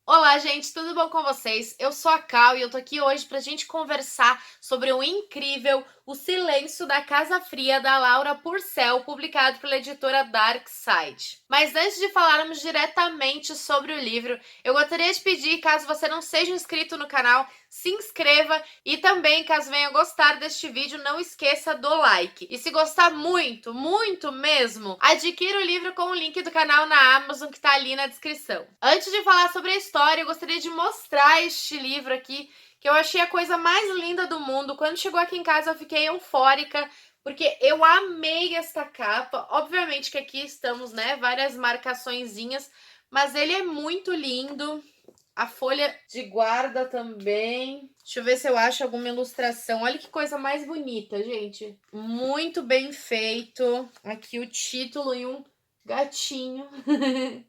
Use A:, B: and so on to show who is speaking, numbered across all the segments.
A: Olá, gente, tudo bom com vocês? Eu sou a Cal e eu tô aqui hoje pra gente conversar sobre o incrível O Silêncio da Casa Fria, da Laura Purcell, publicado pela editora Dark Side. Mas antes de falarmos diretamente sobre o livro, eu gostaria de pedir, caso você não seja inscrito no canal, se inscreva e também, caso venha gostar deste vídeo, não esqueça do like. E se gostar muito, muito mesmo, adquira o livro com o link do canal na Amazon que tá ali na descrição. Antes de falar sobre a história, eu gostaria de mostrar este livro aqui, que eu achei a coisa mais linda do mundo. Quando chegou aqui em casa, eu fiquei eufórica, porque eu amei esta capa. Obviamente que aqui estamos, né, várias marcaçõezinhas, mas ele é muito lindo. A folha de guarda também. Deixa eu ver se eu acho alguma ilustração. Olha que coisa mais bonita, gente. Muito bem feito. Aqui o título e um gatinho.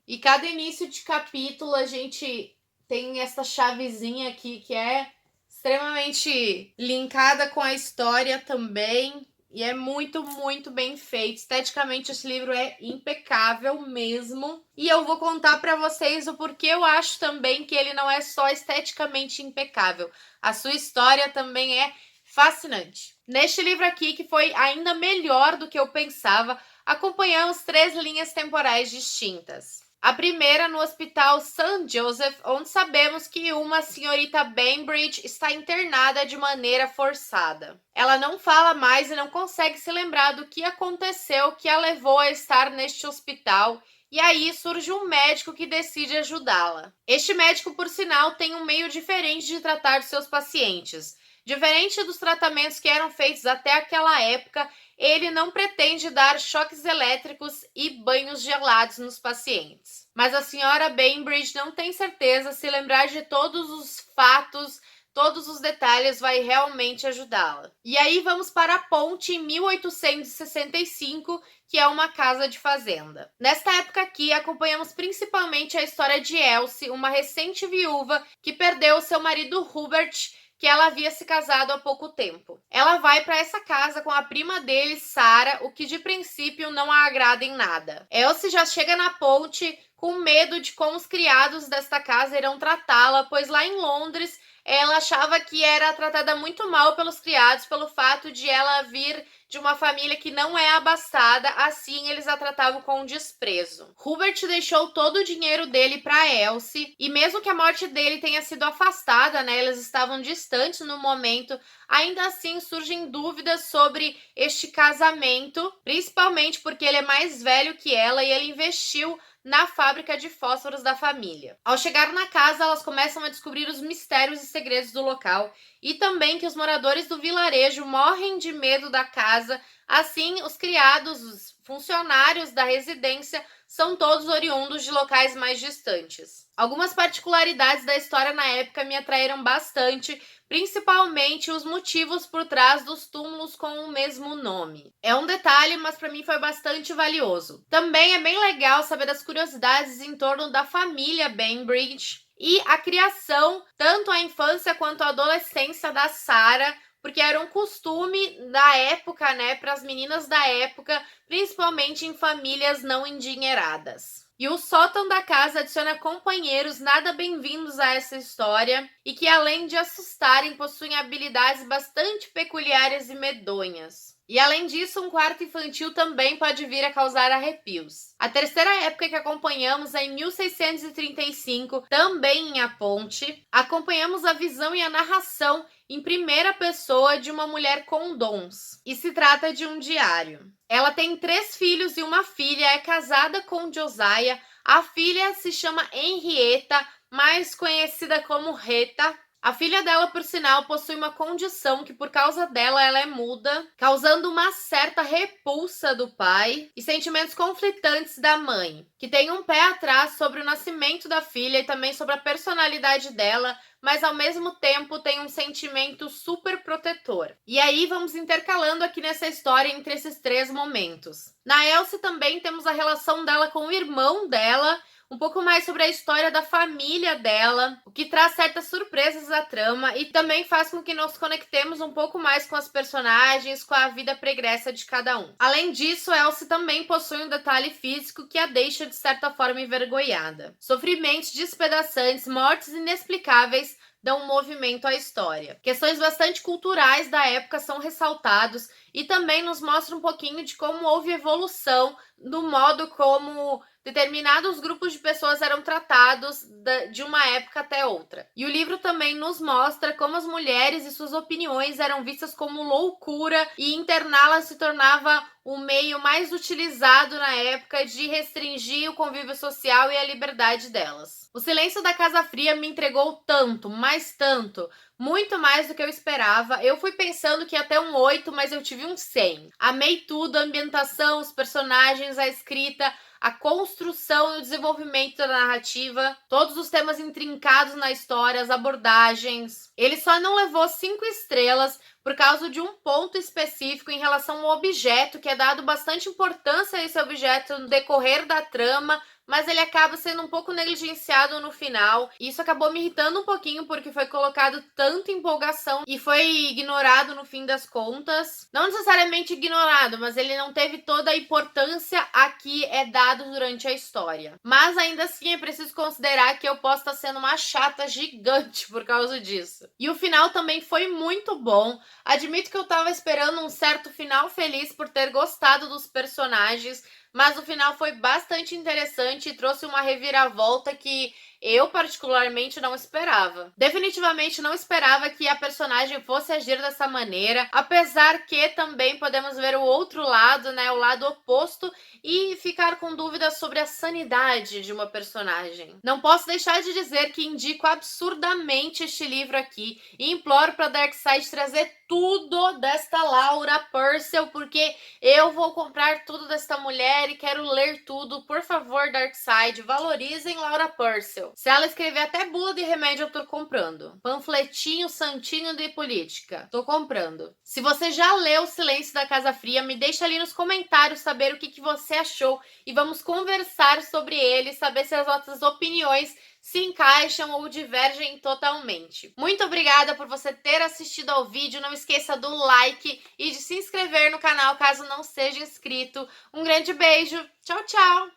A: E cada início de capítulo a gente tem essa chavezinha aqui que é extremamente linkada com a história também. E é muito, muito bem feito. Esteticamente, esse livro é impecável mesmo. E eu vou contar para vocês o porquê eu acho também que ele não é só esteticamente impecável. A sua história também é fascinante. Neste livro aqui, que foi ainda melhor do que eu pensava, acompanhamos 3 linhas temporais distintas. A primeira no Hospital St. Joseph, onde sabemos que uma senhorita Bainbridge está internada de maneira forçada. Ela não fala mais e não consegue se lembrar do que aconteceu que a levou a estar neste hospital, e aí surge um médico que decide ajudá-la. Este médico, por sinal, tem um meio diferente de tratar seus pacientes. Diferente dos tratamentos que eram feitos até aquela época, ele não pretende dar choques elétricos e banhos gelados nos pacientes. Mas a senhora Bainbridge não tem certeza se lembrar de todos os fatos, todos os detalhes vai realmente ajudá-la. E aí vamos para a ponte em 1865, que é uma casa de fazenda. Nesta época aqui, acompanhamos principalmente a história de Elsie, uma recente viúva que perdeu seu marido Hubert, que ela havia se casado há pouco tempo. Ela vai para essa casa com a prima dele, Sarah, o que de princípio não a agrada em nada. Elsie já chega na ponte com medo de como os criados desta casa irão tratá-la, pois lá em Londres ela achava que era tratada muito mal pelos criados pelo fato de ela vir de uma família que não é abastada, assim eles a tratavam com desprezo. Hubert deixou todo o dinheiro dele para Elsie, e mesmo que a morte dele tenha sido afastada, né, eles estavam distantes no momento, ainda assim surgem dúvidas sobre este casamento, principalmente porque ele é mais velho que ela e ele investiu na fábrica de fósforos da família. Ao chegar na casa, elas começam a descobrir os mistérios e segredos do local e também que os moradores do vilarejo morrem de medo da casa. Assim, os criados, os funcionários da residência são todos oriundos de locais mais distantes. Algumas particularidades da história na época me atraíram bastante, principalmente os motivos por trás dos túmulos com o mesmo nome. É um detalhe, mas para mim foi bastante valioso. Também é bem legal saber das curiosidades em torno da família Bainbridge e a criação, tanto a infância quanto a adolescência da Sarah, porque era um costume da época, né, para as meninas da época, principalmente em famílias não endinheiradas. E o sótão da casa adiciona companheiros nada bem-vindos a essa história e que, além de assustarem, possuem habilidades bastante peculiares e medonhas. E além disso, um quarto infantil também pode vir a causar arrepios. A terceira época que acompanhamos é em 1635, também em A Ponte. Acompanhamos a visão e a narração em primeira pessoa de uma mulher com dons. E se trata de um diário. Ela tem 3 filhos e uma filha, é casada com Josiah. A filha se chama Henrietta, mais conhecida como Rita. A filha dela, por sinal, possui uma condição que por causa dela ela é muda, causando uma certa repulsa do pai e sentimentos conflitantes da mãe, que tem um pé atrás sobre o nascimento da filha e também sobre a personalidade dela, mas ao mesmo tempo tem um sentimento super protetor. E aí vamos intercalando aqui nessa história entre esses 3 momentos. Na Elsie também temos a relação dela com o irmão dela, um pouco mais sobre a história da família dela, o que traz certas surpresas à trama e também faz com que nos conectemos um pouco mais com as personagens, com a vida pregressa de cada um. Além disso, Elsie também possui um detalhe físico que a deixa de certa forma envergonhada. Sofrimentos despedaçantes, mortes inexplicáveis dão um movimento à história. Questões bastante culturais da época são ressaltados e também nos mostra um pouquinho de como houve evolução no modo como determinados grupos de pessoas eram tratados de uma época até outra. E o livro também nos mostra como as mulheres e suas opiniões eram vistas como loucura e interná-las se tornava o meio mais utilizado na época de restringir o convívio social e a liberdade delas. O Silêncio da Casa Fria me entregou tanto, mas tanto, muito mais do que eu esperava. Eu fui pensando que ia ter um 8, mas eu tive um 100. Amei tudo, a ambientação, os personagens, a escrita, a construção e o desenvolvimento da narrativa, todos os temas intrincados na história, as abordagens. Ele só não levou 5 estrelas por causa de um ponto específico em relação ao objeto, que é dado bastante importância a esse objeto no decorrer da trama, mas ele acaba sendo um pouco negligenciado no final. Isso acabou me irritando um pouquinho porque foi colocado tanta empolgação e foi ignorado no fim das contas. Não necessariamente ignorado, mas ele não teve toda a importância a que é dado durante a história. Mas ainda assim é preciso considerar que eu posso estar sendo uma chata gigante por causa disso. E o final também foi muito bom. Admito que eu tava esperando um certo final feliz por ter gostado dos personagens, mas o final foi bastante interessante e trouxe uma reviravolta que eu particularmente não esperava. Definitivamente não esperava que a personagem fosse agir dessa maneira, apesar que também podemos ver o outro lado, né, o lado oposto e ficar com dúvidas sobre a sanidade de uma personagem. Não posso deixar de dizer que indico absurdamente este livro aqui e imploro para Darkseid trazer tudo desta Laura Purcell, porque eu vou comprar tudo desta mulher e quero ler tudo. Por favor, Darkseid, valorizem Laura Purcell. Se ela escrever até bula de remédio, eu tô comprando. Panfletinho santinho de política, tô comprando. Se você já leu Silêncio da Casa Fria, me deixa ali nos comentários saber o que você achou e vamos conversar sobre ele, saber se as nossas opiniões se encaixam ou divergem totalmente. Muito obrigada por você ter assistido ao vídeo. Não esqueça do like e de se inscrever no canal caso não seja inscrito. Um grande beijo. Tchau, tchau!